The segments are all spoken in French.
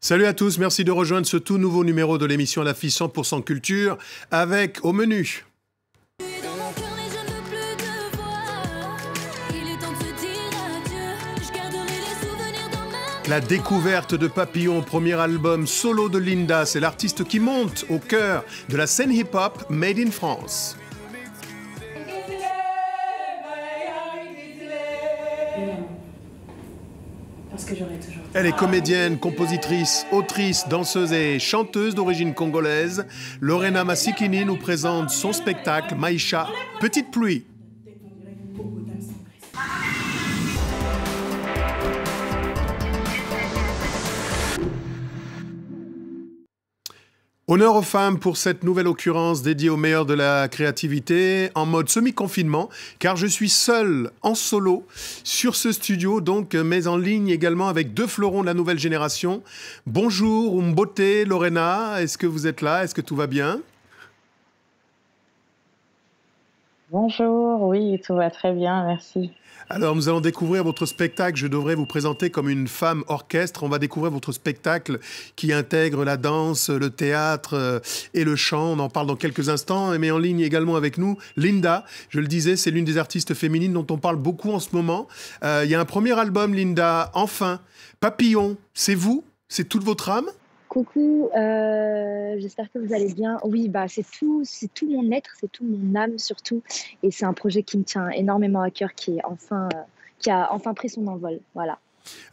Salut à tous, merci de rejoindre ce tout nouveau numéro de l'émission La Fille 100% Culture avec au menu la découverte de Papillon, premier album solo de Linda. C'est l'artiste qui monte au cœur de la scène hip-hop made in France. Elle est comédienne, compositrice, autrice, danseuse et chanteuse d'origine congolaise. Lorena Masikini nous présente son spectacle Maïcha, Petite pluie. Honneur aux femmes pour cette nouvelle occurrence dédiée au meilleur de la créativité en mode semi-confinement, car je suis seul en solo sur ce studio, donc, mais en ligne également avec deux fleurons de la nouvelle génération. Bonjour Mbote, Lorena, est-ce que vous êtes là? Est-ce que tout va bien? Bonjour, oui, tout va très bien, merci. Alors, nous allons découvrir votre spectacle. Je devrais vous présenter comme une femme orchestre. On va découvrir votre spectacle qui intègre la danse, le théâtre et le chant. On en parle dans quelques instants. Mais en ligne également avec nous, Linda. Je le disais, c'est l'une des artistes féminines dont on parle beaucoup en ce moment. Il y a un premier album, Linda, enfin. Papillon, c'est vous? C'est toute votre âme? Coucou, j'espère que vous allez bien. Oui, bah, c'est tout mon être, c'est tout mon âme surtout. Et c'est un projet qui me tient énormément à cœur, qui a enfin pris son envol. Voilà.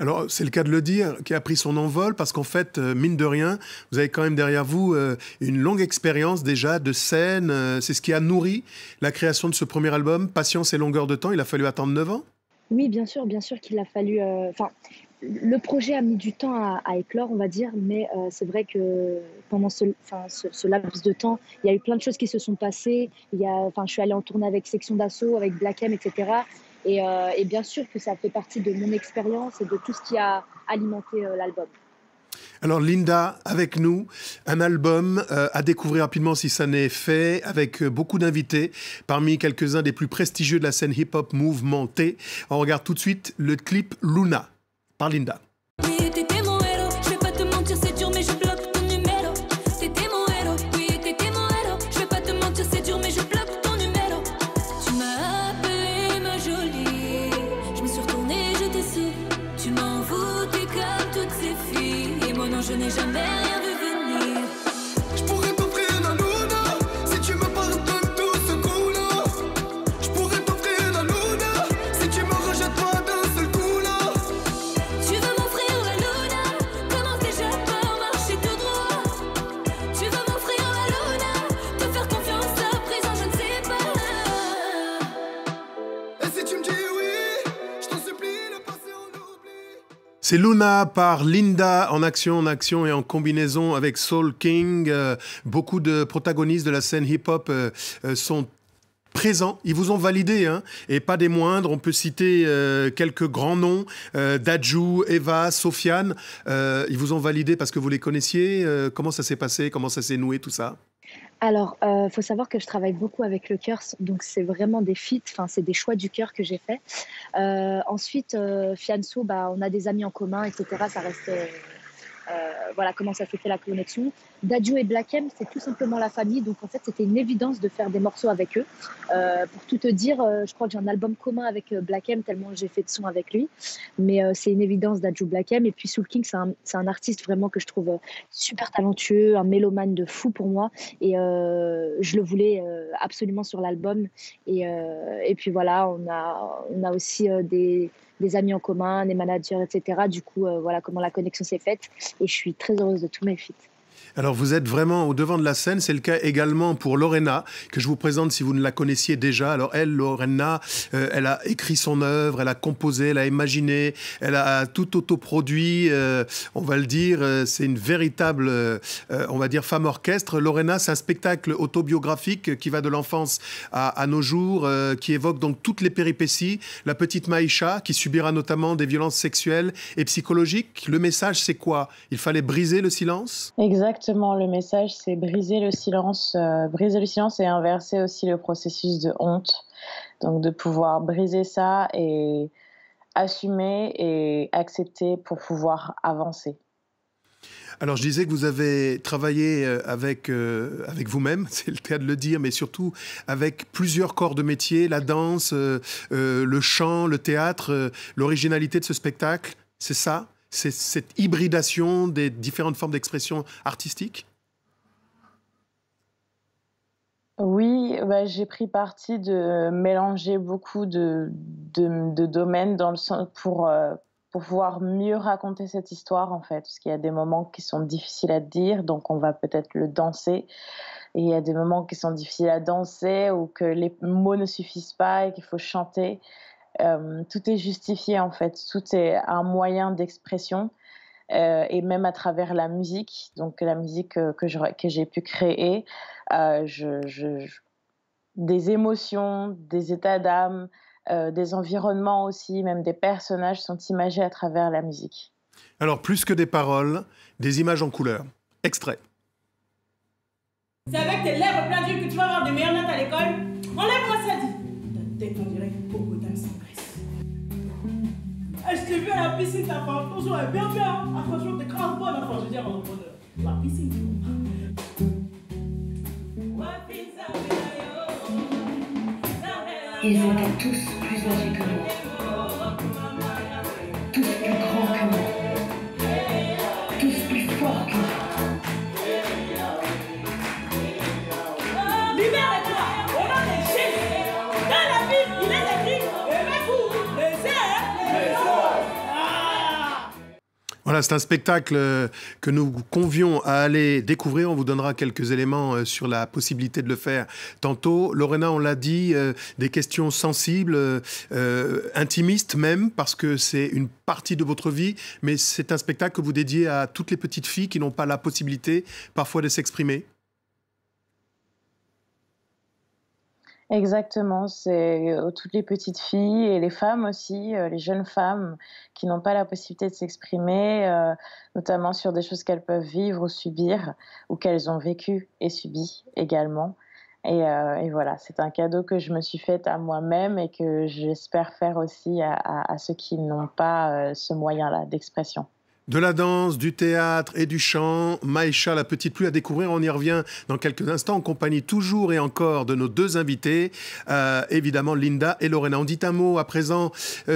Alors, c'est le cas de le dire, qui a pris son envol, parce qu'en fait, mine de rien, vous avez quand même derrière vous une longue expérience déjà de scène. C'est ce qui a nourri la création de ce premier album, Patience et longueur de temps. Il a fallu attendre 9 ans? Oui, bien sûr qu'il a fallu. Le projet a mis du temps à éclore, on va dire, mais c'est vrai que pendant ce laps de temps, il y a eu plein de choses qui se sont passées. Je suis allée en tournée avec Section d'Assaut, avec Black M, etc. Et bien sûr que ça fait partie de mon expérience et de tout ce qui a alimenté l'album. Alors Linda, avec nous, un album à découvrir rapidement si ça n'est fait, avec beaucoup d'invités, parmi quelques-uns des plus prestigieux de la scène hip-hop mouvementée. On regarde tout de suite le clip Luna par Linda. Oui, t'étais mon héros, je vais pas te mentir, c'est dur, mais je bloque ton numéro. T'étais mon héros, oui, t'étais mon héros, je vais pas te mentir, c'est dur, mais je bloque ton numéro. Tu m'as appelé ma jolie, je me suis retournée, je t'ai su. Tu m'en foutais comme toutes ces filles, et moi non, je n'ai jamais rien vu venir. Je pourrais t'offrir la luna, si tu me pardonnes tout ce coup-là. Je pourrais t'offrir la luna, si tu me rejettes pas d'un seul coup là. Tu veux m'offrir la luna, commence déjà par marcher tout droit. Tu veux m'offrir la luna, te faire confiance à présent, je ne sais pas. Et si tu me dis oui, je t'en supplie, le passé on oublie. C'est Luna par Linda en action et en combinaison avec Soul King. Beaucoup de protagonistes de la scène hip-hop sont présents. Ils vous ont validé, hein, et pas des moindres. On peut citer quelques grands noms, Dadju, Eva, Sofiane. Ils vous ont validé parce que vous les connaissiez. Comment ça s'est passé? Comment ça s'est noué tout ça? Alors, faut savoir que je travaille beaucoup avec le cœur, donc c'est vraiment des feats, enfin c'est des choix du cœur que j'ai fait. Ensuite, Fianso, bah, on a des amis en commun, etc. Ça reste, voilà comment ça s'est fait la connexion. Dadju et Black M, c'est tout simplement la famille, donc en fait c'était une évidence de faire des morceaux avec eux. Pour tout te dire, je crois que j'ai un album commun avec Black M tellement j'ai fait de sons avec lui, mais c'est une évidence Dadju Black M. Et puis Soul King, c'est un artiste vraiment que je trouve super talentueux, un mélomane de fou pour moi, et je le voulais absolument sur l'album. Et puis voilà, on a aussi des amis en commun, des managers, etc. Du coup, voilà comment la connexion s'est faite. Et je suis très heureuse de tous mes feats. Alors vous êtes vraiment au devant de la scène, c'est le cas également pour Lorena, que je vous présente si vous ne la connaissiez déjà. Alors elle, Lorena, elle a écrit son œuvre, elle a composé, elle a imaginé, elle a tout autoproduit, on va le dire, c'est une véritable, on va dire, femme orchestre. Lorena, c'est un spectacle autobiographique qui va de l'enfance à nos jours, qui évoque donc toutes les péripéties. La petite Maïcha, qui subira notamment des violences sexuelles et psychologiques. Le message, c'est quoi? Il fallait briser le silence? Exactement, le message, c'est briser le silence et inverser aussi le processus de honte. Donc de pouvoir briser ça et assumer et accepter pour pouvoir avancer. Alors, je disais que vous avez travaillé avec vous-même, c'est le cas de le dire, mais surtout avec plusieurs corps de métier, la danse, le chant, le théâtre. L'originalité de ce spectacle, c'est ça? C'est cette hybridation des différentes formes d'expression artistique? Oui, bah, j'ai pris parti de mélanger beaucoup de domaines dans le sens pour pouvoir mieux raconter cette histoire, en fait. Parce qu'il y a des moments qui sont difficiles à dire, donc on va peut-être le danser. Et il y a des moments qui sont difficiles à danser ou que les mots ne suffisent pas et qu'il faut chanter. Tout est justifié, en fait. Tout est un moyen d'expression, et même à travers la musique. Donc la musique que j'ai pu créer, des émotions, des états d'âme, des environnements aussi, même des personnages sont imagés à travers la musique. Alors, plus que des paroles, des images en couleur. Extrait. C'est avec tes lèvres pleines d'huile que tu vas avoir des meilleures notes à l'école. Enlève-moi ça, dit. Ta tête, on dirait une hippopotame sans graisse. Ah, je t'ai vu à la piscine, ta femme. Attention, elle est bien. Ah, franchement, t'es grave bonne. Enfin, je veux dire, en mode la piscine. Ils étaient tous plus âgés que moi, tous plus grands que moi, tous plus forts que moi. Libère-toi! On a des chiffres! Dans la vie, il est écrit aimez-vous les uns les autres! Ah! Voilà, c'est un spectacle que nous vous convions à aller découvrir. On vous donnera quelques éléments sur la possibilité de le faire tantôt. Lorena, on l'a dit, des questions sensibles, intimistes même, parce que c'est une partie de votre vie, mais c'est un spectacle que vous dédiez à toutes les petites filles qui n'ont pas la possibilité parfois de s'exprimer. Exactement, c'est toutes les petites filles et les femmes aussi, les jeunes femmes qui n'ont pas la possibilité de s'exprimer, notamment sur des choses qu'elles peuvent vivre ou subir, ou qu'elles ont vécu et subi également. Et voilà, c'est un cadeau que je me suis fait à moi-même et que j'espère faire aussi à ceux qui n'ont pas ce moyen-là d'expression. De la danse, du théâtre et du chant, Maïcha, la petite pluie à découvrir. On y revient dans quelques instants en compagnie toujours et encore de nos deux invités, évidemment Linda et Lorena. On dit un mot à présent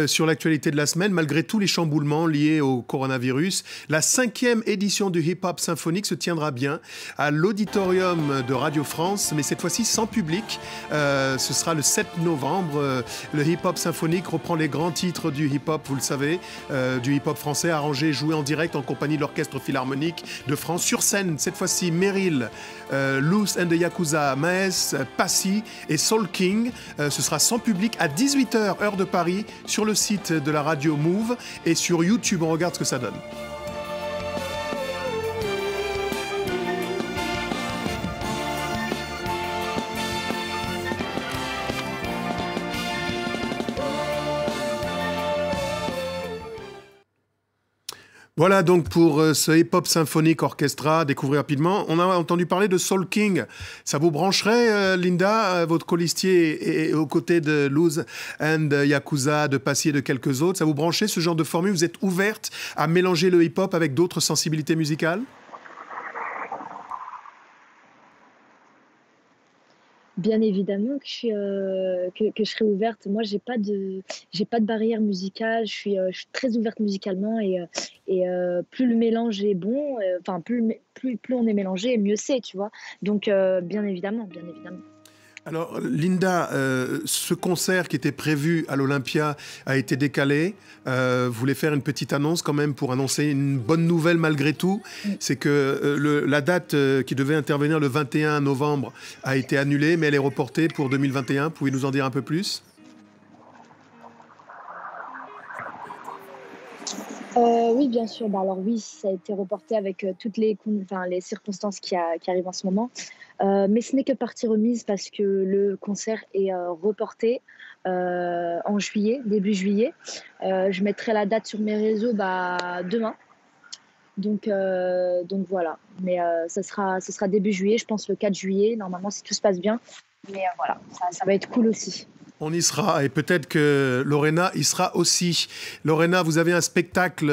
sur l'actualité de la semaine. Malgré tous les chamboulements liés au coronavirus, la 5e édition du Hip Hop Symphonique se tiendra bien à l'auditorium de Radio France, mais cette fois-ci sans public. Ce sera le 7 novembre. Le Hip Hop Symphonique reprend les grands titres du hip hop, vous le savez, du hip hop français, arrangé, joué en direct en compagnie de l'Orchestre Philharmonique de France. Sur scène, cette fois-ci, Meryl, Loose and the Yakuza, Maes, Passy et Soul King. Ce sera sans public à 18h, heure de Paris, sur le site de la radio Move et sur YouTube. On regarde ce que ça donne. Voilà donc pour ce hip-hop symphonique orchestra, découvrir rapidement. On a entendu parler de Soul King. Ça vous brancherait, Linda, votre colistier et aux côtés de Loose and Yakuza, de Passy et de quelques autres. Ça vous brancherait ce genre de formule? Vous êtes ouverte à mélanger le hip-hop avec d'autres sensibilités musicales? Bien évidemment que je serai ouverte. Moi, j'ai pas de barrière musicale. Je suis très ouverte musicalement plus le mélange est bon, enfin plus on est mélangé, mieux c'est, tu vois. Donc bien évidemment. Alors, Linda, ce concert qui était prévu à l'Olympia a été décalé. Vous voulez faire une petite annonce quand même pour annoncer une bonne nouvelle malgré tout. C'est que la date qui devait intervenir le 21 novembre a été annulée, mais elle est reportée pour 2021. Pouvez-vous nous en dire un peu plus ? Oui, bien sûr. Bah, alors oui, ça a été reporté avec toutes les circonstances qui arrivent en ce moment. Mais ce n'est que partie remise parce que le concert est reporté en juillet, début juillet. Je mettrai la date sur mes réseaux demain. Donc voilà. Mais ce sera début juillet, je pense le 4 juillet, normalement si tout se passe bien. Mais voilà, ça va être cool aussi. On y sera et peut-être que Lorena y sera aussi. Lorena, vous avez un spectacle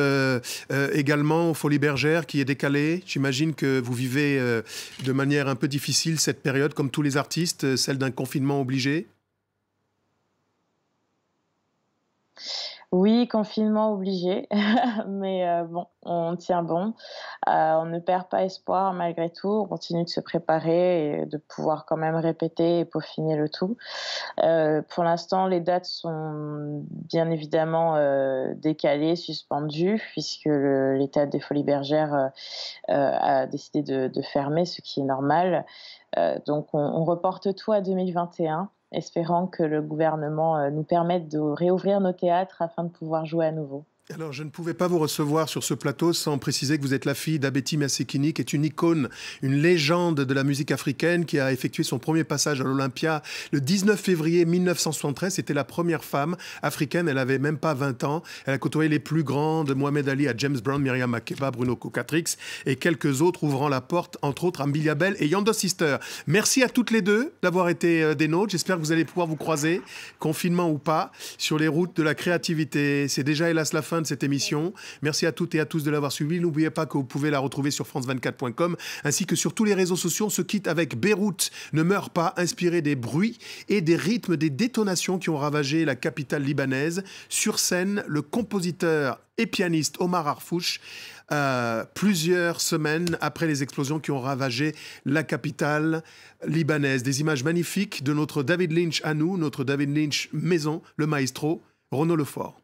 également au Folies Bergères qui est décalé. J'imagine que vous vivez de manière un peu difficile cette période, comme tous les artistes, celle d'un confinement obligé. Oui, confinement obligé, mais bon, on tient bon. On ne perd pas espoir malgré tout, on continue de se préparer et de pouvoir quand même répéter et peaufiner le tout. Pour l'instant, les dates sont bien évidemment décalées, suspendues, puisque l'État des Folies Bergères a décidé de fermer, ce qui est normal. Donc on reporte tout à 2021. Espérant que le gouvernement nous permette de réouvrir nos théâtres afin de pouvoir jouer à nouveau. Alors, je ne pouvais pas vous recevoir sur ce plateau sans préciser que vous êtes la fille d'Abeti Masekini, qui est une icône, une légende de la musique africaine, qui a effectué son premier passage à l'Olympia le 19 février 1973. C'était la première femme africaine, elle n'avait même pas 20 ans. Elle a côtoyé les plus grands, de Mohamed Ali à James Brown, Myriam Makeba, Bruno Cocatrix et quelques autres, ouvrant la porte, entre autres, à Mbilia Bel et Yando Sister. Merci à toutes les deux d'avoir été des nôtres. J'espère que vous allez pouvoir vous croiser, confinement ou pas, sur les routes de la créativité. C'est déjà, hélas, la fin de cette émission. Merci à toutes et à tous de l'avoir suivi. N'oubliez pas que vous pouvez la retrouver sur france24.com ainsi que sur tous les réseaux sociaux. On se quitte avec Beyrouth ne meurt pas, inspiré des bruits et des rythmes des détonations qui ont ravagé la capitale libanaise. Sur scène, le compositeur et pianiste Omar Harfouch, plusieurs semaines après les explosions qui ont ravagé la capitale libanaise. Des images magnifiques de notre David Lynch à nous, notre David Lynch maison, le maestro, Renaud Lefort.